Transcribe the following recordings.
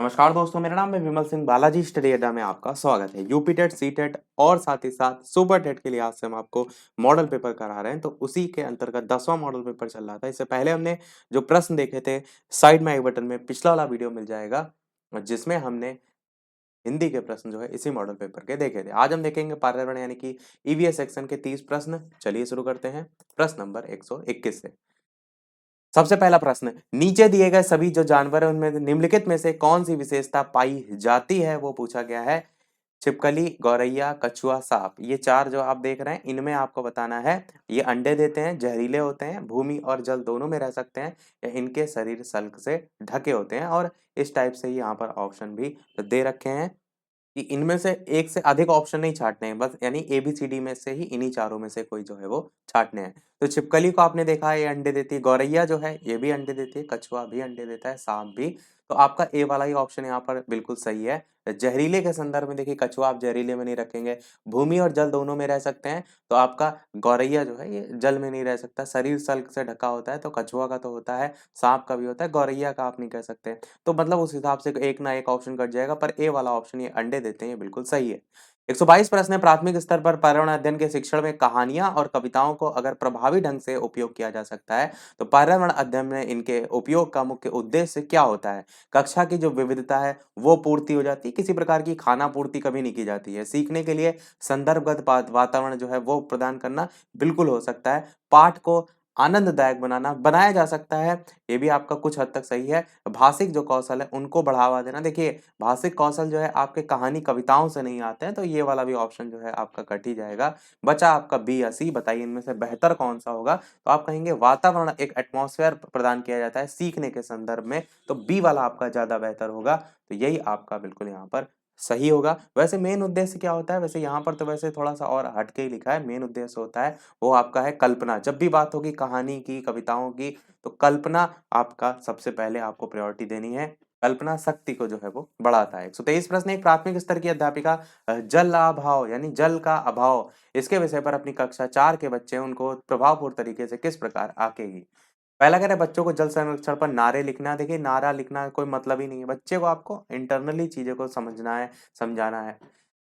नमस्कार दोस्तों, मेरा नाम है विमल सिंह। बालाजी स्टडी अड्डा में आपका स्वागत है। यूपी टेट, सी टेट और साथ ही साथ सुपर टेट के लिए आज से हम आपको मॉडल पेपर करा रहे हैं। तो उसी के अंतर्गत 10वां मॉडल पेपर चल रहा था। इससे पहले हमने जो प्रश्न देखे थे, साइड में आई बटन में पिछला वाला वीडियो मिल जाएगा, जिसमें हमने हिंदी के प्रश्न जो है इसी मॉडल पेपर के देखे थे। आज हम देखेंगे पर्यावरण यानी कि ईवीएस सेक्शन के 30 प्रश्न। चलिए शुरू करते हैं प्रश्न नंबर 121 से। सबसे पहला प्रश्न, नीचे दिए गए सभी जो जानवर हैं उनमें निम्नलिखित में से कौन सी विशेषता पाई जाती है, वो पूछा गया है। छिपकली, गौरैया, कछुआ, सांप, ये चार जो आप देख रहे हैं इनमें आपको बताना है। ये अंडे देते हैं, जहरीले होते हैं, भूमि और जल दोनों में रह सकते हैं, या इनके शरीर सल्क से ढके होते हैं। और इस टाइप से यहाँ पर ऑप्शन भी दे रखे हैं कि इनमें से एक से अधिक ऑप्शन नहीं छांटने हैं, बस यानी एबीसीडी में से ही इन्हीं चारों में से कोई जो है वो छांटने हैं। तो छिपकली को आपने देखा है, ये अंडे देती है। गौरैया जो है ये भी अंडे देती है, कछुआ भी अंडे देता है, सांप भी। तो आपका ए वाला ही ऑप्शन यहाँ पर बिल्कुल सही है। जहरीले के संदर्भ में देखिए, कछुआ आप जहरीले में नहीं रखेंगे। भूमि और जल दोनों में रह सकते हैं, तो आपका गौरैया जो है ये जल में नहीं रह सकता, शरीर सल्क से ढका होता है। तो कछुआ का तो होता है, सांप का भी होता है, गौरैया का आप नहीं कह सकते। तो मतलब उस हिसाब से एक ना एक ऑप्शन कट जाएगा, पर ए वाला ऑप्शन ये अंडे देते हैं, ये बिल्कुल सही है। 122 प्रश्न है, प्राथमिक स्तर पर पर्यावरण अध्ययन के शिक्षण में कहानियां और कविताओं को अगर प्रभावी ढंग से उपयोग किया जा सकता है तो पर्यावरण अध्ययन में इनके उपयोग का मुख्य उद्देश्य क्या होता है। कक्षा की जो विविधता है वो पूर्ति हो जाती है, किसी प्रकार की खाना पूर्ति कभी नहीं की जाती है। सीखने के लिए संदर्भगत वातावरण जो है वो प्रदान करना बिल्कुल हो सकता है। पाठ को आनंददायक बनाया जा सकता है, ये भी आपका कुछ हद तक सही है। भाषिक जो कौशल है उनको बढ़ावा देना, देखिए भाषिक कौशल जो है आपके कहानी कविताओं से नहीं आते हैं, तो ये वाला भी ऑप्शन जो है आपका कट ही जाएगा। बचा आपका बी या सी। बताइए इनमें से बेहतर कौन सा होगा। तो आप कहेंगे वातावरण, एक एटमॉस्फेयर प्रदान किया जाता है सीखने के संदर्भ में, तो बी वाला आपका ज्यादा बेहतर होगा। तो यही आपका बिल्कुल यहाँ पर सही होगा। वैसे मेन उद्देश्य क्या होता है, वैसे यहाँ पर तो वैसे थोड़ा सा और हटके ही लिखा है। मेन उद्देश्य होता है वो आपका है कल्पना। जब भी बात होगी कहानी की, कविताओं की, तो कल्पना आपका सबसे पहले आपको प्रायोरिटी देनी है। कल्पना शक्ति को जो है वो बढ़ाता है। 123 प्रश्न, एक प्राथमिक स्तर की अध्यापिका जल अभाव यानी जल का अभाव, इसके विषय पर अपनी कक्षा 4 के बच्चे उनको प्रभावपूर्ण तरीके से किस प्रकार आकेगी। पहला कह रहे हैं बच्चों को जल संरक्षण पर नारे लिखना। देखिए नारा लिखना कोई मतलब ही नहीं है, बच्चे को आपको इंटरनली चीजें को समझना है, समझाना है।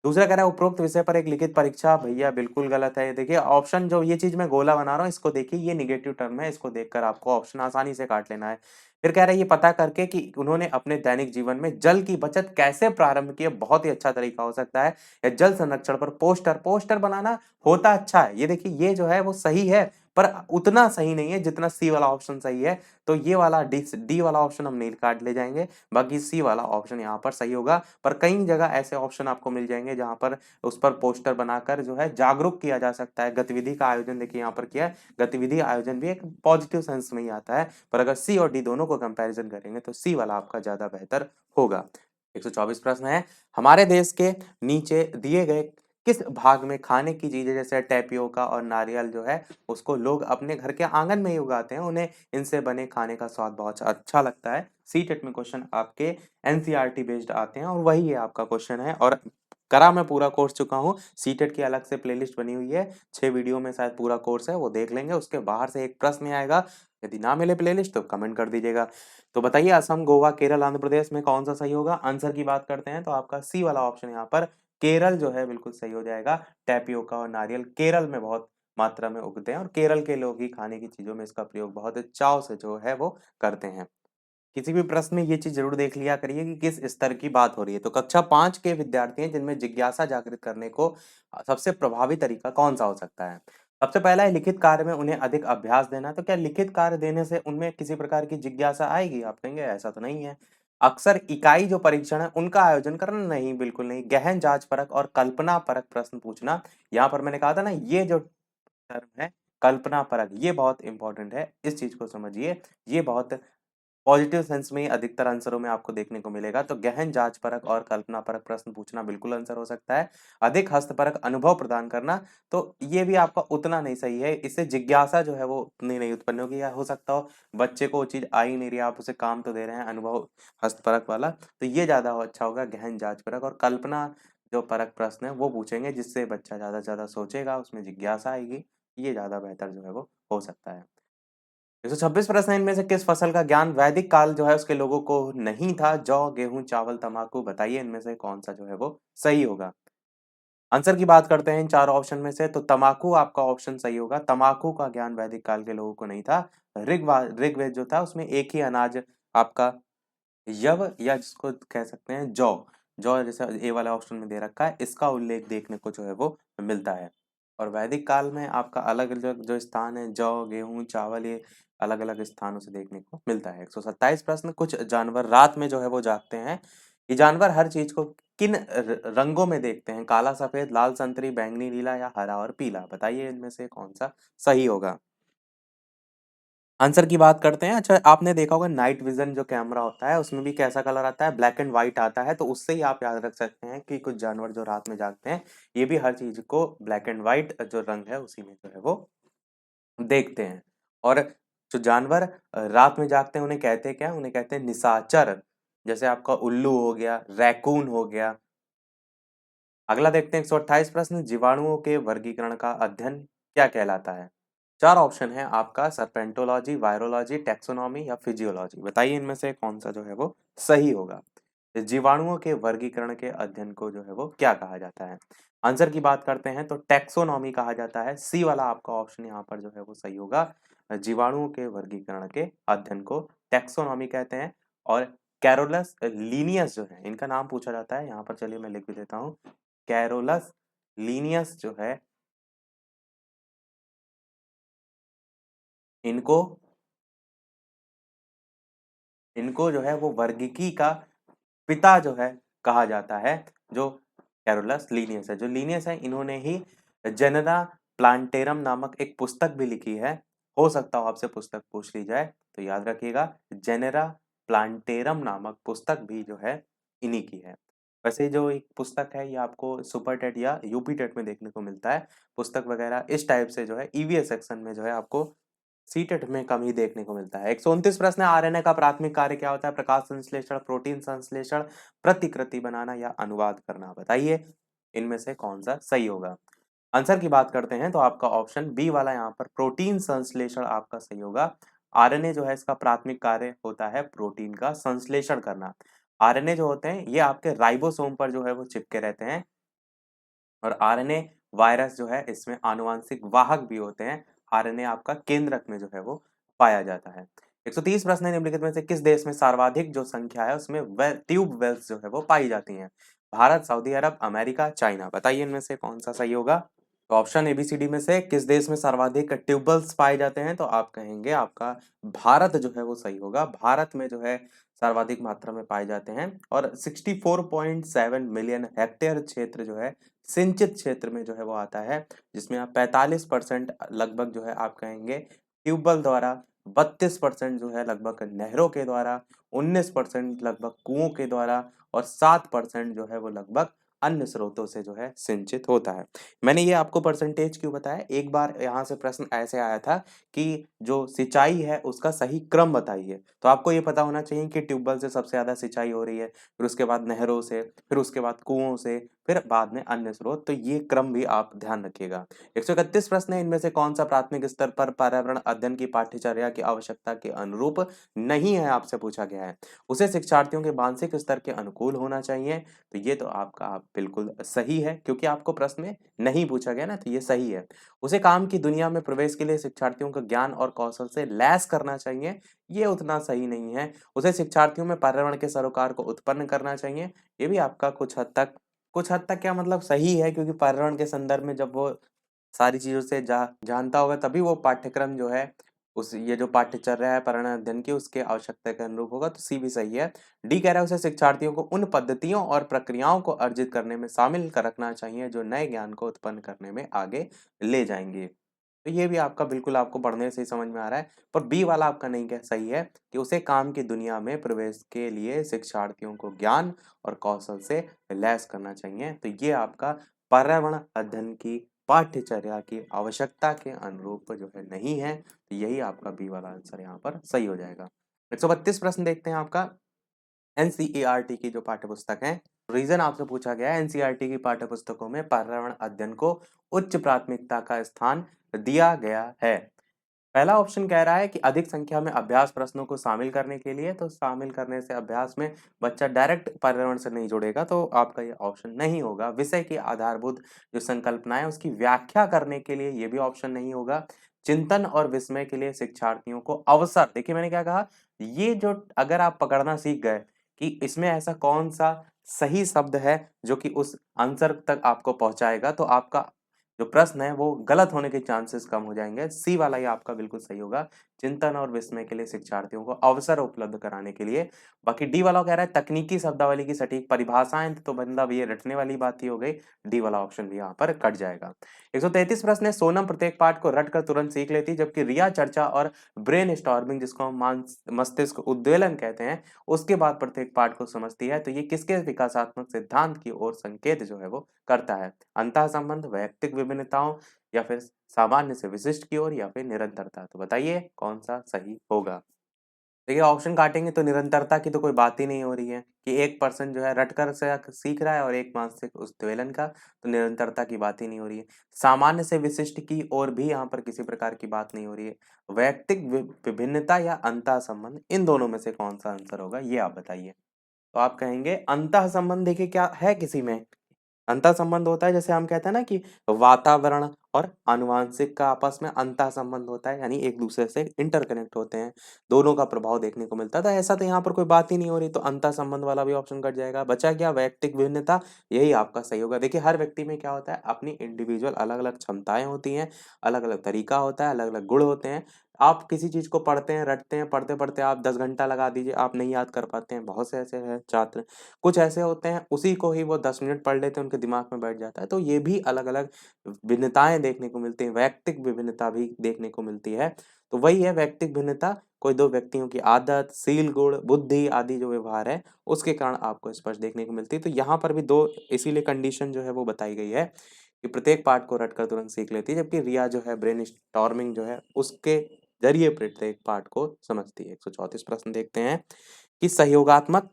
दूसरा कह रहा है उपरोक्त विषय पर एक लिखित परीक्षा। भैया बिल्कुल गलत है। देखिए ऑप्शन जो ये चीज मैं गोला बना रहा हूँ इसको देखिए, ये निगेटिव टर्म है, इसको देखकर आपको ऑप्शन आसानी से काट लेना है। फिर कह रहा है ये पता करके कि उन्होंने अपने दैनिक जीवन में जल की बचत कैसे प्रारंभ की है, बहुत ही अच्छा तरीका हो सकता है। या जल संरक्षण पर पोस्टर पोस्टर बनाना होता अच्छा है। ये देखिए ये जो है वो सही है, पर उतना सही नहीं है जितना सी वाला ऑप्शन सही है। तो ये वाला डी वाला ऑप्शन हम नहीं काट ले जाएंगे, बाकी सी वाला ऑप्शन यहाँ पर सही होगा। पर कई जगह ऐसे ऑप्शन आपको मिल जाएंगे जहां पर उस पर पोस्टर बनाकर जो है जागरूक किया जा सकता है। गतिविधि का आयोजन देखिए यहाँ पर किया है, गतिविधि आयोजन भी एक पॉजिटिव सेंस में ही आता है। पर अगर सी और डी दोनों को कंपैरिजन करेंगे तो सी वाला आपका ज्यादा बेहतर होगा। 124 प्रश्न है, हमारे देश के नीचे दिए गए किस भाग में खाने की चीजें जैसे टैपियोका और नारियल जो है उसको लोग अपने घर के आंगन में ही उगाते हैं, उन्हें इनसे बने खाने का स्वाद बहुत अच्छा लगता है। सी टेट में क्वेश्चन आपके एनसीईआरटी बेस्ड आते हैं और वही ये आपका क्वेश्चन है। और करा मैं पूरा कोर्स चुका हूँ, सी टेट की अलग से प्लेलिस्ट बनी हुई है, 6 वीडियो में शायद पूरा कोर्स है, वो देख लेंगे। उसके बाहर से एक प्रश्न आएगा, यदि ना मिले प्लेलिस्ट तो कमेंट कर दीजिएगा। तो बताइए असम, गोवा, केरल, आंध्र प्रदेश में कौन सा सही होगा। आंसर की बात करते हैं तो आपका सी वाला ऑप्शन यहाँ पर केरल जो है बिल्कुल सही हो जाएगा। टैपियोका और नारियल केरल में बहुत मात्रा में उगते हैं और केरल के लोग ही खाने की चीजों में इसका प्रयोग बहुत चाव से जो है वो करते हैं। किसी भी प्रश्न में ये चीज जरूर देख लिया करिए कि किस स्तर की बात हो रही है। तो कक्षा 5 के विद्यार्थी हैं जिनमें जिज्ञासा जागृत करने को सबसे प्रभावी तरीका कौन सा हो सकता है। सबसे पहला है लिखित कार्य में उन्हें अधिक अभ्यास देना। तो क्या लिखित कार्य देने से उनमें किसी प्रकार की जिज्ञासा आएगी, आप कहेंगे ऐसा तो नहीं है। अक्सर इकाई जो परीक्षण है उनका आयोजन करना, नहीं बिल्कुल नहीं। गहन जांच परक और कल्पना परक प्रश्न पूछना, यहाँ पर मैंने कहा था ना ये जो टर्म है कल्पना परक, ये बहुत इंपॉर्टेंट है, इस चीज को समझिए। ये बहुत पॉजिटिव सेंस में ही अधिकतर आंसरों में आपको देखने को मिलेगा। तो गहन जांच परक और कल्पना परक प्रश्न पूछना बिल्कुल आंसर हो सकता है। अधिक हस्तपरक अनुभव प्रदान करना, तो ये भी आपका उतना नहीं सही है, इससे जिज्ञासा जो है वो उतनी नहीं उत्पन्न होगी। या हो सकता हो बच्चे को वो चीज आ ही नहीं रही, आप उसे काम तो दे रहे हैं अनुभव हस्तपरक वाला, तो ये ज्यादा अच्छा होगा गहन जांच परक। और कल्पना जो परक प्रश्न है वो पूछेंगे जिससे बच्चा ज्यादा से ज्यादा सोचेगा, उसमें जिज्ञासा आएगी, ये ज्यादा बेहतर जो है वो हो सकता है। 126 प्रश्न है, इनमें से किस फसल का ज्ञान वैदिक काल जो है उसके लोगों को नहीं था? जौ, गेहूँ, चावल, तम्बाकू, बताइए इनमें से कौन-सा जो है वो सही होगा? आंसर की बात करते हैं इन चारों ऑप्शन में से, तो तम्बाकू आपका ऑप्शन सही होगा। तम्बाकू का ज्ञान वैदिक काल के लोगों को नहीं था। ऋग्वेद जो था उसमें एक ही अनाज आपका यव या जिसको कह सकते हैं जौ, जौ जैसे ए वाला ऑप्शन में दे रखा है, इसका उल्लेख देखने को जो है वो मिलता है। और वैदिक काल में आपका अलग-अलग जो स्थान है, जौ, गेहूँ, चावल, ये अलग-अलग स्थानों से देखने को मिलता है। 127 प्रश्न, कुछ जानवर रात में जो है वो जागते हैं। ये जानवर हर चीज को किन रंगों में देखते हैं? काला, सफेद, लाल, संतरी, बैंगनी, नीला या हरा और पीला? बताइए इनमें से कौन सा सही होगा? आंसर की बात करते हैं। अच्छा, आपने देखा होगा नाइट विजन जो कैमरा होता है उसमें भी कैसा कलर आता है? ब्लैक एंड व्हाइट आता है। तो उससे ही आप याद रख सकते हैं कि कुछ जानवर जो रात में जागते हैं ये भी हर चीज को ब्लैक एंड व्हाइट जो रंग है उसी में जो है वो देखते हैं। और जो जानवर रात में जागते हैं उन्हें कहते हैं क्या? उन्हें कहते हैं निशाचर। जैसे आपका उल्लू हो गया, रैकून हो गया। अगला देखते हैं 128 प्रश्न, जीवाणुओं के वर्गीकरण का अध्ययन क्या कहलाता है? चार ऑप्शन है आपका, सर्पेंटोलॉजी, वायरोलॉजी, टैक्सोनॉमी या फिजियोलॉजी। बताइए इनमें से कौन सा जो है वो सही होगा? जीवाणुओं के वर्गीकरण के अध्ययन को जो है वो क्या कहा जाता है? आंसर की बात करते हैं तो टैक्सोनॉमी कहा जाता है। सी वाला आपका ऑप्शन यहाँ पर जो है वो सही होगा। जीवाणुओं के वर्गीकरण के अध्ययन को टैक्सोनॉमी कहते हैं। और कैरोलस लीनियस जो है इनका नाम पूछा जाता है यहाँ पर, चलिए मैं लिख भी देता हूँ। कैरोलस लीनियस जो है इनको इनको जो है वो वर्गीकी का पिता जो है कहा जाता है। जो कैरोलस लीनियस है, जो लीनियस है, इन्होंने ही जेनेरा प्लांटेरम नामक एक पुस्तक भी लिखी है। हो सकता हो आपसे पुस्तक पूछ ली जाए तो याद रखिएगा, जेनेरा प्लांटेरम नामक पुस्तक भी जो है इन्हीं की है। वैसे जो एक पुस्तक है ये आपको सुपर टेट या यूपी टेट में देखने को मिलता है। पुस्तक वगैरह इस टाइप से जो है ईवीएस सेक्शन में जो है आपको सीटेट में कम ही देखने को मिलता है। 129 प्रश्न है, आरएनए का प्राथमिक कार्य क्या होता है? प्रकाश संश्लेषण, प्रोटीन संश्लेषण, प्रतिकृति बनाना या अनुवाद करना? बताइए इनमें से कौन सा सही होगा? आंसर की बात करते हैं तो आपका ऑप्शन बी वाला यहाँ पर प्रोटीन संश्लेषण आपका सही होगा। आरएनए जो है इसका प्राथमिक कार्य होता है प्रोटीन का संश्लेषण करना। आरएनए जो होते हैं ये आपके राइबोसोम पर जो है वो चिपके रहते हैं। और आरएनए वायरस जो है इसमें आनुवांशिक वाहक भी होते हैं। आरएनए आपका केंद्रक में जो है वो पाया जाता है। 130 प्रश्न है, निम्नलिखित में से किस देश में सर्वाधिक जो संख्या है उसमें ट्यूब वेल्स जो है वो पाई जाती हैं? भारत, सऊदी अरब, अमेरिका, चाइना। बताइए इनमें से कौन सा सही होगा? तो ऑप्शन एबीसीडी में से किस देश में सर्वाधिक ट्यूबवेल्स पाए जाते हैं? तो आप कहेंगे आपका भारत जो है वो सही होगा। भारत में जो है सर्वाधिक मात्रा में पाए जाते हैं। और 64.7 मिलियन हेक्टेयर क्षेत्र जो है सिंचित क्षेत्र में जो है वो आता है, जिसमें आप 45% लगभग जो है आप कहेंगे ट्यूबवेल द्वारा, 32% जो है लगभग नहरों के द्वारा, 19% लगभग कुओं के द्वारा और 7% जो है वो लगभग अन्य स्रोतों से जो है सिंचित होता है। मैंने ये आपको परसेंटेज क्यों बताया? एक बार यहाँ से प्रश्न ऐसे आया था कि जो सिंचाई है उसका सही क्रम बताइए। तो आपको ये पता होना चाहिए कि ट्यूबवेल से सबसे ज़्यादा सिंचाई हो रही है, फिर उसके बाद नहरों से, फिर उसके बाद कुओं से, फिर बाद में अन्य स्रोत। तो ये क्रम भी आप ध्यान रखिएगा। 131 प्रश्न है, इनमें से कौन सा प्राथमिक स्तर पर पर्यावरण अध्ययन की पाठ्यचर्या की आवश्यकता के अनुरूप नहीं है? आपसे पूछा गया है। उसे शिक्षार्थियों के मानसिक स्तर के अनुकूल होना चाहिए। तो ये तो आपका आप बिल्कुल सही है, क्योंकि आपको प्रश्न में नहीं पूछा गया ना, तो ये सही है। उसे काम की दुनिया में प्रवेश के लिए शिक्षार्थियों को ज्ञान और कौशल से लैस करना चाहिए। ये उतना सही नहीं है। उसे शिक्षार्थियों में पर्यावरण के सरोकार को उत्पन्न करना चाहिए। ये भी आपका कुछ हद तक क्या मतलब सही है, क्योंकि पर्यावरण के संदर्भ में जब वो सारी चीज़ों से जानता होगा तभी वो पाठ्यक्रम जो है उस ये जो पाठ्यचर्या है पर्यावरण अध्ययन की उसके आवश्यकता के अनुरूप होगा। तो सी भी सही है। डी कह रहा है उसे शिक्षार्थियों को उन पद्धतियों और प्रक्रियाओं को अर्जित करने में शामिल कर रखना चाहिए जो नए ज्ञान को उत्पन्न करने में आगे ले जाएंगे। तो ये भी आपका बिल्कुल आपको पढ़ने से ही समझ में आ रहा है। पर बी वाला आपका नहीं कह सही है कि उसे काम की दुनिया में प्रवेश के लिए शिक्षार्थियों को ज्ञान और कौशल से लैस करना चाहिए। तो ये आपका पर्यावरण अध्ययन की पाठ्यचर्या की आवश्यकता के अनुरूप जो है नहीं है। तो यही आपका बी वाला आंसर यहाँ पर सही हो जाएगा। 132 प्रश्न देखते हैं आपका। एनसीईआरटी की जो पाठ्यपुस्तक है, रीजन आपसे पूछा गया है, एनसीईआरटी की पाठ्यपुस्तकों में पर्यावरण अध्ययन को उच्च प्राथमिकता का स्थान दिया गया है। पहला ऑप्शन कह रहा है कि अधिक संख्या में अभ्यास प्रश्नों को शामिल करने के लिए, तो शामिल करने से अभ्यास में बच्चा डायरेक्ट पर्यावरण से नहीं जुड़ेगा, तो आपका ये ऑप्शन नहीं होगा। विषय की आधारभूत जो संकल्पना है उसकी व्याख्या करने के लिए, ये भी ऑप्शन नहीं होगा। चिंतन और विस्मय के लिए शिक्षार्थियों को अवसर, देखिए मैंने क्या कहा, ये जो अगर आप पकड़ना सीख गए कि इसमें ऐसा कौन सा सही शब्द है जो कि उस आंसर तक आपको पहुंचाएगा, तो आपका जो प्रश्न है वो गलत होने के चांसेस कम हो जाएंगे। सी वाला ये आपका बिल्कुल सही होगा, चिंतन और विस्मय के लिए शिक्षार्थियों को अवसर उपलब्ध कराने के लिए। बाकी डी वाला कह रहा है तकनीकी शब्दावली की सटीक परिभाषाएं, तो मतलब ये रटने वाली बात ही हो गई। डी वाला ऑप्शन भी यहाँ पर कट जाएगा। 133 प्रश्न है, सोनम प्रत्येक पाठ को रट कर तुरंत सीख लेती, जबकि रिया चर्चा और ब्रेन स्टॉर्मिंग, जिसको हम मस्तिष्क उद्वेलन कहते हैं, उसके बाद प्रत्येक पाठ को समझती है। तो ये किसके विकासात्मक सिद्धांत की ओर संकेत जो है वो करता है? अंतः संबंध, वैयक्तिक विभिन्नताओं, या फिर सामान्य से विशिष्ट की ओर, या फिर निरंतरता? तो बताइए कौन सा सही होगा। देखिए ऑप्शन काटेंगे तो निरंतरता की तो कोई बात ही नहीं हो रही है कि एक पर्सन जो है रटकर से सीख रहा है और एक मानसिक उद्वेलन का, तो निरंतरता की बात ही नहीं हो रही है। सामान्य से विशिष्ट की ओर भी यहाँ पर किसी प्रकार की बात नहीं हो रही है। वैयक्तिक विभिन्नता या अंतः संबंध, इन दोनों में से कौन सा आंसर होगा, ये आप बताइए। तो आप कहेंगे अंतः संबंध, देखिए क्या है किसी में अंतः संबंध होता है, जैसे हम कहते हैं ना कि वातावरण और आनुवांशिक का आपस में अंतः संबंध होता है, यानी एक दूसरे से इंटरकनेक्ट होते हैं, दोनों का प्रभाव देखने को मिलता था। ऐसा तो यहाँ पर कोई बात ही नहीं हो रही, तो अंतः संबंध वाला भी ऑप्शन कट जाएगा। बचा क्या, वैयक्तिक भिन्नता, यही आपका सही होगा। देखिए हर व्यक्ति में क्या होता है, अपनी इंडिविजुअल अलग अलग क्षमताएं होती हैं, अलग अलग तरीका होता है, अलग अलग गुण होते हैं। आप किसी चीज को पढ़ते हैं, रटते हैं, पढ़ते पढ़ते आप 10 घंटा लगा दीजिए, आप नहीं याद कर पाते हैं। बहुत से ऐसे हैं छात्र, कुछ ऐसे होते हैं उसी को ही वो 10 मिनट पढ़ लेते हैं, उनके दिमाग में बैठ जाता है। तो ये भी अलग अलग भिन्नताएं देखने को मिलती हैं, वैयक्तिक विभिन्नता भी देखने को मिलती है। तो वही है वैयक्तिक भिन्नता, कोई दो व्यक्तियों की आदत, सील गुण, बुद्धि आदि जो व्यवहार है उसके कारण आपको स्पष्ट देखने को मिलती है। तो यहाँ पर भी दो इसीलिए कंडीशन जो है वो बताई गई है कि प्रत्येक पार्ट को रटकर तुरंत सीख लेती है, जबकि रिया जो है ब्रेन स्टॉर्मिंग जो है उसके जरिए प्रत्येक पार्ट को समझती है। 134 प्रश्न देखते हैं कि सहयोगात्मक,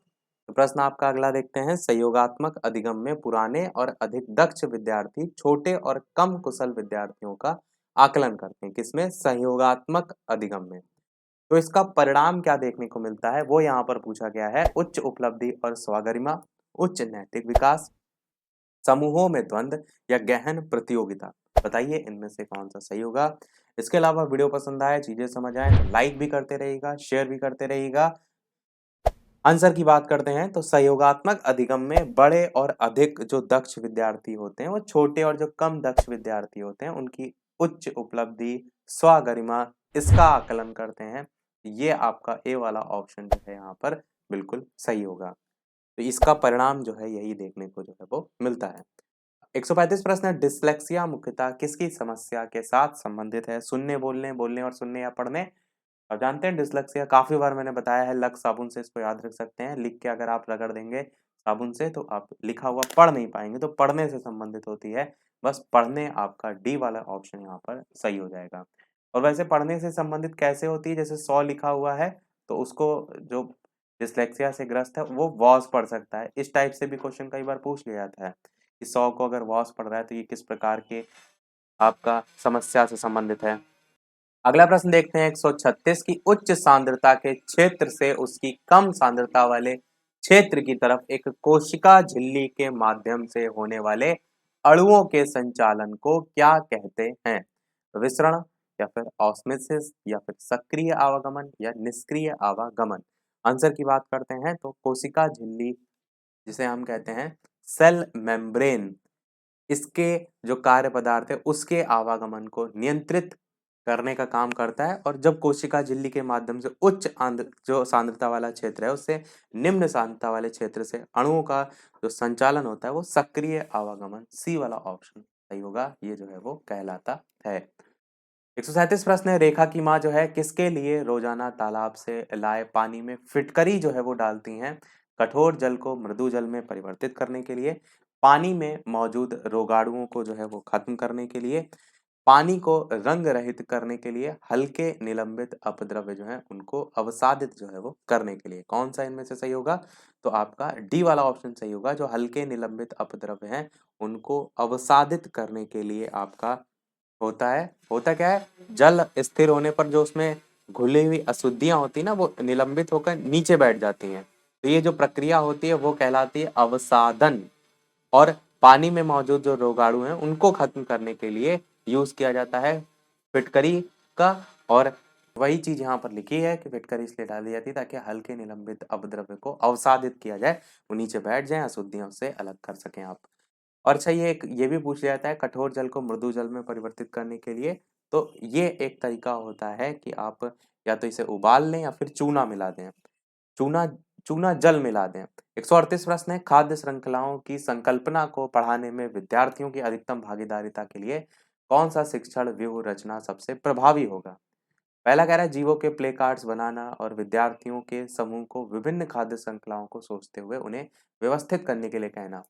प्रश्न आपका अगला देखते हैं, सहयोगात्मक अधिगम में पुराने और अधिक दक्ष विद्यार्थी छोटे और कम कुशल विद्यार्थियों का आकलन करते हैं। किसमें? सहयोगात्मक अधिगम में। तो इसका परिणाम क्या देखने को मिलता है वो यहाँ पर पूछा गया है। उच्च उपलब्धि और स्वगरिमा, उच्च नैतिक विकास, समूहों में द्वंद्व, या गहन प्रतियोगिता? बताइए इनमें से कौन सा सही होगा। इसके अलावा वीडियो पसंद आए, चीजें समझ आए तो लाइक भी करते रहिएगा, शेयर भी करते रहिएगा। आंसर की बात करते हैं तो सहयोगात्मक अधिगम में बड़े और अधिक जो दक्ष विद्यार्थी होते हैं वो छोटे और जो कम दक्ष विद्यार्थी होते हैं उनकी उच्च उपलब्धि, स्वगरिमा, इसका आकलन करते हैं। ये आपका ए वाला ऑप्शन जो है यहाँ पर बिल्कुल सही होगा। तो इसका परिणाम जो है यही देखने को जो है वो मिलता है। 135 प्रश्न है, डिसलेक्सिया मुख्यतः किसकी समस्या के साथ संबंधित है? सुनने, बोलने, बोलने और सुनने या पढ़ने? अब जानते हैं डिसलेक्सिया, काफी बार मैंने बताया है, लक्स साबुन से इसको याद रख सकते हैं। लिख के अगर आप रगड़ देंगे साबुन से तो आप लिखा हुआ पढ़ नहीं पाएंगे, तो पढ़ने से संबंधित होती है। बस पढ़ने, आपका डी वाला ऑप्शन यहाँ पर सही हो जाएगा। और वैसे पढ़ने से संबंधित कैसे होती है, जैसे 100 लिखा हुआ है तो उसको जो डिसलेक्सिया से ग्रस्त है वो वॉस पढ़ सकता है। इस टाइप से भी क्वेश्चन कई बार पूछ लिया जाता है कि 100 को अगर वॉस पढ़ रहा है तो ये किस प्रकार के आपका समस्या से संबंधित है। अगला प्रश्न देखते हैं 136 की उच्च सांद्रता के क्षेत्र से उसकी कम सांद्रता वाले क्षेत्र की तरफ एक कोशिका झिल्ली के माध्यम से होने वाले अणुओं के संचालन को क्या कहते हैं? विसरण, या फिर ऑस्मोसिस, या फिर सक्रिय आवागमन, या निष्क्रिय आवागमन? आंसर की बात करते हैं तो कोशिका झिल्ली, जिसे हम कहते हैं सेल मेम्ब्रेन, इसके जो कार्य पदार्थ है उसके आवागमन को नियंत्रित करने का काम करता है। और जब कोशिका झिल्ली के माध्यम से उच्च जो सांद्रता वाला क्षेत्र है उससे निम्न सांद्रता वाले क्षेत्र से अणुओं का जो संचालन होता है वो सक्रिय आवागमन, सी वाला ऑप्शन सही होगा। ये जो है वो कहलाता है। 137 प्रश्न है, रेखा की माँ जो है किसके लिए रोजाना तालाब से लाए पानी में फिटकरी जो है वो डालती हैं? कठोर जल को मृदु जल में परिवर्तित करने के लिए, पानी में मौजूद रोगाणुओं को जो है वो खत्म करने के लिए, पानी को रंग रहित करने के लिए, हल्के निलंबित अपद्रव्य जो है उनको अवसादित जो है वो करने के लिए? कौन सा इनमें से सही होगा? तो आपका डी वाला ऑप्शन सही होगा, जो हल्के निलंबित अपद्रव्य हैं उनको अवसादित करने के लिए आपका होता क्या है, जल स्थिर होने पर जो उसमें घुली हुई अशुद्धियां होती है ना, वो निलंबित होकर नीचे बैठ जाती हैं। तो ये जो प्रक्रिया होती है वो कहलाती है अवसादन। और पानी में मौजूद जो रोगाणु हैं उनको खत्म करने के लिए यूज किया जाता है फिटकरी का। और वही चीज यहाँ पर लिखी है कि फिटकरी इसलिए डाली जाती है ताकि हल्के निलंबित अपद्रव्य को अवसादित किया जाए, वो नीचे बैठ जाए, अशुद्धियां उससे अलग कर सकें आप। और अच्छा, ये भी पूछ लिया जाता है कठोर जल को मृदु जल में परिवर्तित करने के लिए। तो ये एक तरीका होता है कि आप या तो इसे उबाल लें या फिर चूना मिला दें। चूना चूना जल मिला दें। 138 प्रश्न है, खाद्य श्रृंखलाओं की संकल्पना को पढ़ाने में विद्यार्थियों की अधिकतम भागीदारिता के लिए कौन सा शिक्षण व्यूह रचना सबसे प्रभावी होगा? पहला कह रहा है जीवों के प्ले कार्ड्स बनाना और विद्यार्थियों के समूह को विभिन्न खाद्य श्रृंखलाओं को सोचते हुए उन्हें व्यवस्थित करने के लिए कहना।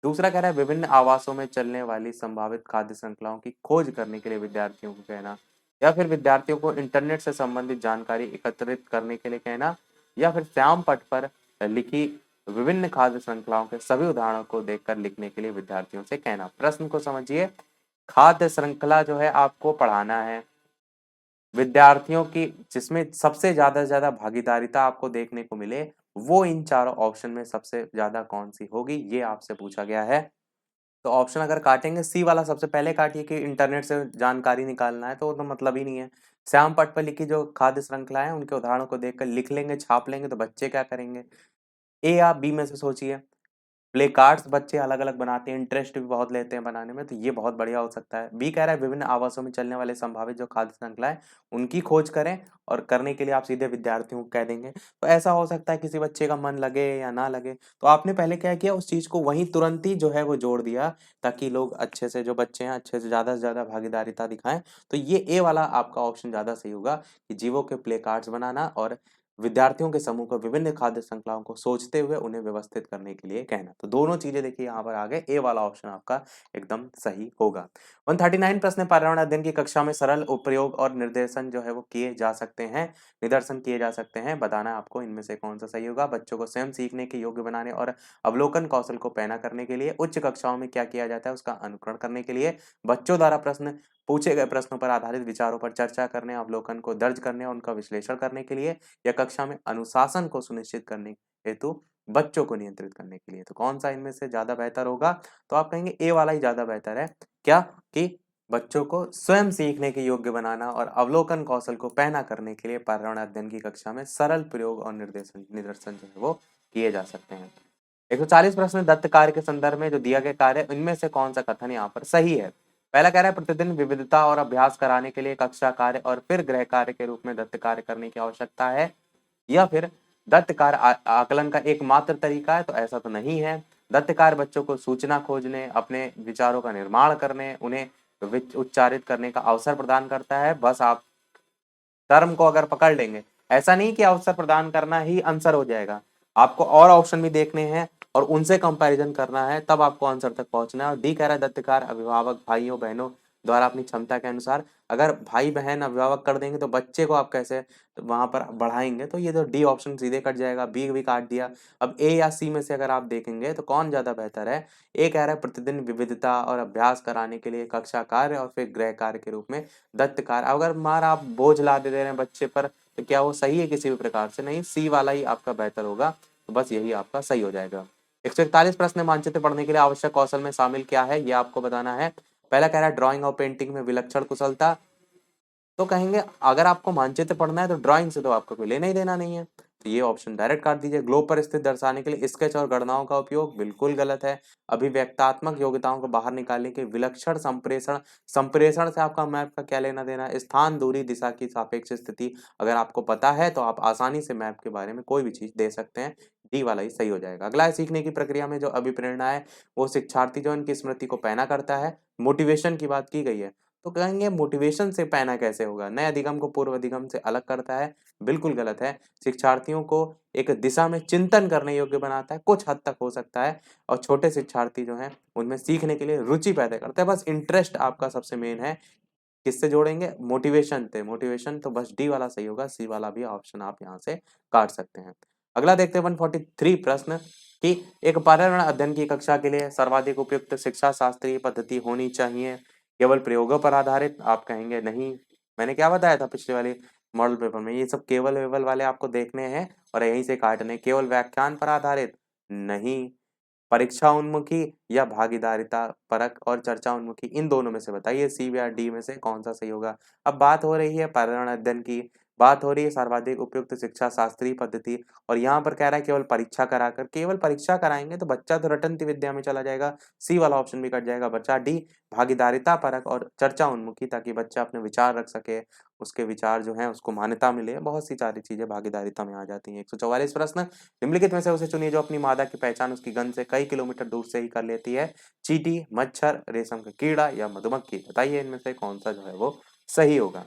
दूसरा कह रहा है विभिन्न आवासों में चलने वाली संभावित खाद्य श्रृंखलाओं की खोज करने के लिए विद्यार्थियों को कहना। या फिर विद्यार्थियों को इंटरनेट से संबंधित जानकारी एकत्रित करने के लिए कहना। या फिर श्याम पट पर लिखी विभिन्न खाद्य श्रृंखलाओं के सभी उदाहरणों को देखकर लिखने के लिए विद्यार्थियों से कहना। प्रश्न को समझिए, खाद्य श्रृंखला जो है आपको पढ़ाना है विद्यार्थियों की, जिसमें सबसे ज्यादा से ज्यादा भागीदारिता आपको देखने को मिले, वो इन चारों ऑप्शन में सबसे ज्यादा कौन सी होगी, ये आपसे पूछा गया है। तो ऑप्शन अगर काटेंगे, सी वाला सबसे पहले काटिए कि इंटरनेट से जानकारी निकालना है, तो वो तो मतलब ही नहीं है। श्याम पट पर लिखी जो खाद्य श्रृंखला है उनके उदाहरणों को देखकर लिख लेंगे, छाप लेंगे, तो बच्चे क्या करेंगे? ए या बी में से सोचिए। प्ले कार्ड्स बच्चे अलग-अलग बनाते हैं, इंटरेस्ट भी बहुत लेते हैं बनाने में, तो ये बहुत बढ़िया हो सकता है। बी कह रहा है विभिन्न आवासों में चलने वाले संभावित जो खाद्य श्रृंखला है, उनकी खोज करें और करने के लिए आप सीधे विद्यार्थियों को कह देंगे। तो ऐसा हो सकता है किसी बच्चे का मन लगे या ना लगे, तो आपने पहले क्या किया, उस चीज़ को वहीं तुरंत ही जो है वो जोड़ दिया, ताकि लोग अच्छे से, जो बच्चे हैं अच्छे से ज़्यादा भागीदारिता दिखाएँ। तो ये ए वाला आपका ऑप्शन ज़्यादा सही होगा कि जीवों के प्ले कार्ड्स बनाना और विद्यार्थियों के समूह को विभिन्न खाद्य श्रृंखलाओं को सोचते हुए उन्हें व्यवस्थित करने के लिए कहना। तो दोनों चीजें देखिए यहाँ पर आ गए, ए वाला ऑप्शन आपका एकदम सही होगा। 139 प्रश्न है, पर्यावरण अध्ययन की कक्षा में सरल उपयोग और निर्देशन जो है वो किए जा सकते हैं, निदर्शन किए जा सकते हैं, बताना है आपको इनमें से कौन सा सही होगा। बच्चों को स्वयं सीखने के योग्य बनाने और अवलोकन कौशल को पैना करने के लिए उच्च कक्षाओं में क्या किया जाता है उसका अनुकरण करने के लिए, बच्चों द्वारा प्रश्न पूछे गए प्रश्नों पर आधारित विचारों पर चर्चा करने, अवलोकन को दर्ज करने और उनका विश्लेषण करने के लिए, या कक्षा में अनुशासन को सुनिश्चित करने हेतु बच्चों को नियंत्रित करने के लिए। तो कौन सा इनमें से ज्यादा बेहतर होगा? तो आप कहेंगे ए वाला ही ज्यादा बेहतर है। क्या? कि बच्चों को स्वयं सीखने के योग्य बनाना और अवलोकन कौशल को पहना करने के लिए पर्यावरण अध्ययन की कक्षा में सरल प्रयोग और निर्देशन निदर्शन जो है वो किए जा सकते हैं। 140 प्रश्न, दत्त कार्य के संदर्भ में जो दिया गया कार्य है, इनमें से कौन सा कथन यहाँ पर सही है? पहला कह रहा है प्रतिदिन विविधता और अभ्यास कराने के लिए कक्षा कार्य और फिर गृह कार्य के रूप में दत्त कार्य करने की आवश्यकता है। या फिर दत्त कार्य आकलन का एकमात्र तरीका है, तो ऐसा तो नहीं है। दत्त कार्य बच्चों को सूचना खोजने, अपने विचारों का निर्माण करने, उन्हें उच्चारित करने का अवसर प्रदान करता है। बस आप टर्म को अगर पकड़ लेंगे, ऐसा नहीं कि अवसर प्रदान करना ही आंसर हो जाएगा, आपको और ऑप्शन भी देखने हैं और उनसे कंपैरिजन करना है, तब आपको आंसर तक पहुंचना है। और डी कह रहा है दत्तकार अभिभावक भाइयों बहनों द्वारा अपनी क्षमता के अनुसार, अगर भाई बहन अभिभावक कर देंगे तो बच्चे को आप कैसे वहां पर बढ़ाएंगे? तो ये तो डी ऑप्शन सीधे कट जाएगा, बी भी काट दिया। अब ए या सी में से अगर आप देखेंगे तो कौन ज्यादा बेहतर है? ए कह रहा है प्रतिदिन विविधता और अभ्यास कराने के लिए कक्षा कार्य और फिर गृह कार्य के रूप में दत्त कार्य। अगर मार आप बोझ ला दे रहे हैं बच्चे पर, तो क्या वो सही है? किसी भी प्रकार से नहीं, सी वाला ही आपका बेहतर होगा। तो बस यही आपका सही हो जाएगा। 141 प्रश्न, मानचित्र पढ़ने के लिए आवश्यक कौशल में शामिल क्या है, ये आपको बताना है। पहला कह रहा है ड्राइंग और पेंटिंग में विलक्षण कुशलता। तो कहेंगे अगर आपको मानचित्र पढ़ना है तो ड्राइंग से तो आपको कोई लेना ही देना नहीं है, तो ये ऑप्शन डायरेक्ट काट दीजिए। ग्लोब पर स्थित दर्शाने के लिए स्केच और गणनाओं का उपयोग बिल्कुल गलत है। अभिव्यक्तात्मक योग्यताओं को बाहर निकालने के विलक्षण संप्रेषण, संप्रेषण से आपका मैप का क्या लेना देना है? स्थान, दूरी, दिशा की सापेक्ष स्थिति अगर आपको पता है तो आप आसानी से मैप के बारे में कोई भी चीज दे सकते हैं। डी वाला ही सही हो जाएगा। अगला है सीखने की प्रक्रिया में जो अभिप्रेरणा है, वो शिक्षार्थी जो इनकी स्मृति को पैना करता है। मोटिवेशन की बात की गई है, तो कहेंगे मोटिवेशन से पैना कैसे होगा? नए अधिगम को पूर्व अधिगम से अलग करता है, बिल्कुल गलत है। शिक्षार्थियों को एक दिशा में चिंतन करने योग्य बनाता है, कुछ हद तक हो सकता है। और छोटे शिक्षार्थी जो हैं उनमें सीखने के लिए रुचि पैदा करता है। बस इंटरेस्ट आपका सबसे मेन है, किससे जोड़ेंगे? मोटिवेशन से। मोटिवेशन तो बस डी वाला सही होगा, सी वाला भी ऑप्शन आप यहाँ से काट सकते हैं। अगला देखते हैं 143 प्रश्न कि एक पर्यावरण अध्ययन की कक्षा के लिए सर्वाधिक उपयुक्त शिक्षा शास्त्रीय पद्धति होनी चाहिए। केवल प्रयोगों पर आधारित, आप कहेंगे नहीं, मैंने क्या बताया था पिछले वाले मॉडल पेपर में, ये सब केवल वेवल वाले आपको देखने हैं और यहीं से काटने। केवल व्याख्यान पर आधारित, नहीं। परीक्षा उन्मुखी या भागीदारिता परक और चर्चा उन्मुखी, इन दोनों में से बताइए सी या डी में से कौन सा सही होगा। अब बात हो रही है पर्यावरण अध्ययन की, बात हो रही है सर्वाधिक उपयुक्त शिक्षा शास्त्रीय पद्धति, और यहाँ पर कह रहा है केवल परीक्षा कराकर। केवल परीक्षा कराएंगे तो बच्चा तो रटंती विद्या में चला जाएगा, सी वाला ऑप्शन भी कट जाएगा। बच्चा डी भागीदारिता परक और चर्चा उन्मुखी, ताकि बच्चा अपने विचार रख सके, उसके विचार जो हैं उसको मान्यता मिले, बहुत सी सारी चीजें भागीदारिता में आ जाती हैं। 144 प्रश्न, निम्नलिखित में से उसे चुनिए जो अपनी मादा की पहचान उसकी गंध से कई किलोमीटर दूर से ही कर लेती है। चींटी, मच्छर, रेशम का कीड़ा या मधुमक्खी, बताइए इनमें से कौन सा जो है वो सही होगा।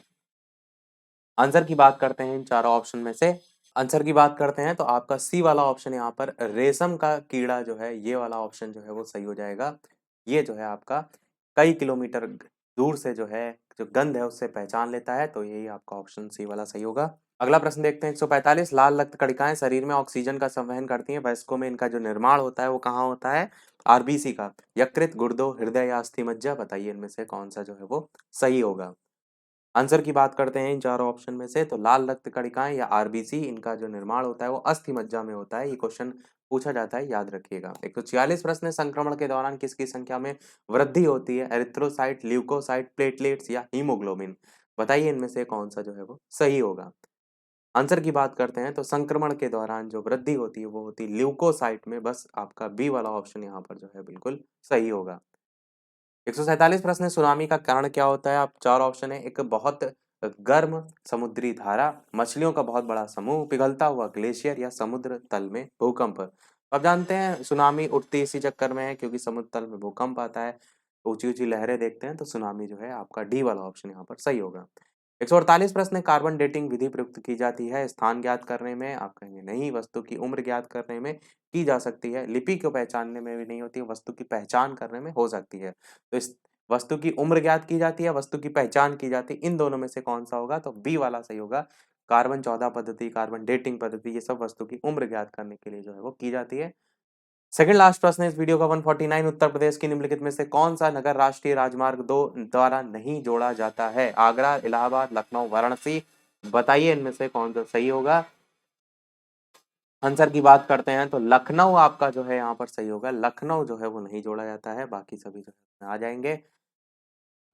आंसर की बात करते हैं इन चारों ऑप्शन में से। आंसर की बात करते हैं तो आपका सी वाला ऑप्शन यहाँ पर रेशम का कीड़ा जो है, ये वाला ऑप्शन जो है वो सही हो जाएगा। ये जो है आपका कई किलोमीटर दूर से जो है, जो गंध है उससे पहचान लेता है, तो यही आपका ऑप्शन सी वाला सही होगा। अगला प्रश्न देखते हैं 145, लाल रक्त कणिकाएं शरीर में ऑक्सीजन का संवहन करती हैं, वयस्कों में इनका जो निर्माण होता है वो कहाँ होता है? आरबीसी का, यकृत, गुर्दों, हृदय या अस्थि मज्जा, बताइए इनमें से कौन सा जो है वो सही होगा। आंसर की बात करते हैं इन चारों ऑप्शन में से, तो लाल रक्त कणिकाएं या आरबीसी, इनका जो निर्माण होता है वो अस्थि मज्जा में होता है। ये क्वेश्चन पूछा जाता है, याद रखिएगा। 146 प्रश्न, संक्रमण के दौरान किसकी संख्या में वृद्धि होती है? एरिथ्रोसाइट, ल्यूकोसाइट, प्लेटलेट्स या हीमोग्लोबिन, बताइए इनमें से कौन सा जो है वो सही होगा। आंसर की बात करते हैं तो संक्रमण के दौरान जो वृद्धि होती है वो होती है ल्यूकोसाइट में, बस आपका बी वाला ऑप्शन यहाँ पर जो है बिल्कुल सही होगा। 147 प्रश्न है, सुनामी का कारण क्या होता है? आप चार ऑप्शन है, एक बहुत गर्म समुद्री धारा, मछलियों का बहुत बड़ा समूह, पिघलता हुआ ग्लेशियर या समुद्र तल में भूकंप। अब जानते हैं सुनामी उठती इसी चक्कर में है क्योंकि समुद्र तल में भूकंप आता है, ऊंची ऊंची लहरें देखते हैं, तो सुनामी जो है आपका डी वाला ऑप्शन यहाँ पर सही होगा। 148 प्रश्न है, कार्बन डेटिंग विधि प्रयुक्त की जाती है स्थान ज्ञात करने में, आप कहेंगे नहीं, वस्तु की उम्र ज्ञात करने में की जा सकती है, लिपि को पहचानने में भी नहीं होती है, वस्तु की पहचान करने में हो सकती है। तो इस वस्तु की उम्र ज्ञात की जाती है, वस्तु की पहचान की जाती है, इन दोनों में से कौन सा होगा? तो बी वाला सही होगा। कार्बन 14 पद्धति, कार्बन डेटिंग पद्धति, ये सब वस्तु की उम्र ज्ञात करने के लिए जो है वो की जाती है। सेकंड लास्ट प्रश्न है इस वीडियो का 149, उत्तर प्रदेश की निम्नलिखित में से कौन सा नगर राष्ट्रीय राजमार्ग 2 द्वारा नहीं जोड़ा जाता है? आगरा, इलाहाबाद, लखनऊ, वाराणसी, बताइए इनमें से कौन सा सही होगा। आंसर की बात करते हैं तो लखनऊ आपका जो है यहाँ पर सही होगा। लखनऊ जो है वो नहीं जोड़ा जाता है, बाकी सभी जो है आ जाएंगे।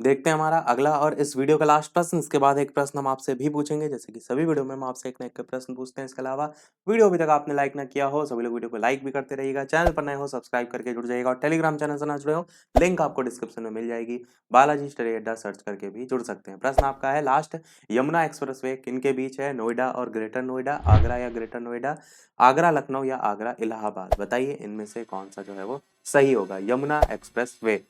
देखते हैं हमारा अगला और इस वीडियो का लास्ट प्रश्न, इसके बाद एक प्रश्न हम आपसे भी पूछेंगे, जैसे कि सभी वीडियो में हम आपसे एक ना एक प्रश्न पूछते हैं। इसके अलावा वीडियो अभी तक आपने लाइक ना किया हो, सभी लोग वीडियो को लाइक भी करते रहिएगा, चैनल पर नए हो सब्सक्राइब करके जुड़ जाइएगा, और टेलीग्राम चैनल से ना जुड़े हो, लिंक आपको डिस्क्रिप्शन में मिल जाएगी, बालाजी स्टडी अड्डा सर्च करके भी जुड़ सकते हैं। प्रश्न आपका है लास्ट, यमुना एक्सप्रेस वे किन के बीच है? नोएडा और ग्रेटर नोएडा, आगरा या ग्रेटर नोएडा, आगरा लखनऊ या आगरा इलाहाबाद, बताइए इनमें से कौन सा जो है वो सही होगा। Yamuna expressway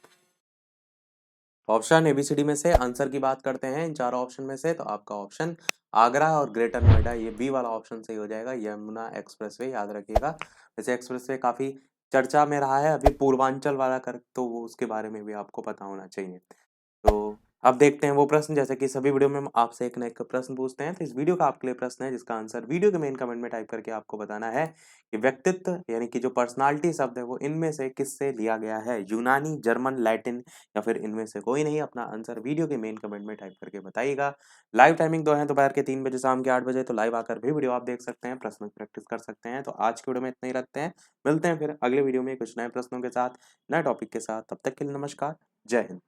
option A B C D में से आंसर की बात करते हैं इन चारों ऑप्शन में से, तो आपका ऑप्शन आगरा और ग्रेटर नोएडा, ये बी वाला ऑप्शन सही हो जाएगा। यमुना एक्सप्रेसवे, याद रखिएगा। वैसे एक्सप्रेसवे काफी चर्चा में रहा है अभी, पूर्वांचल वाला कर, तो वो उसके बारे में भी आपको पता होना चाहिए। तो अब देखते हैं वो प्रश्न, जैसे कि सभी वीडियो में हम आपसे एक ना एक प्रश्न पूछते हैं, तो इस वीडियो का आपके लिए प्रश्न है जिसका आंसर वीडियो के मेन कमेंट में टाइप करके आपको बताना है कि व्यक्तित्व यानी कि जो पर्सनालिटी शब्द है वो इनमें से किससे लिया गया है? यूनानी, जर्मन, लैटिन या फिर इनमें से कोई नहीं? अपना आंसर वीडियो के मेन कमेंट में टाइप करके बताइएगा। लाइव टाइमिंग दो है, दोपहर के 3 बजे, शाम के 8 बजे, तो लाइव आकर भी वीडियो आप देख सकते हैं, प्रश्न की प्रैक्टिस कर सकते हैं। तो आज की वीडियो में इतना ही रखते हैं, मिलते हैं फिर अगले वीडियो में कुछ नए प्रश्नों के साथ, नए टॉपिक के साथ, तब तक के लिए नमस्कार, जय हिंद।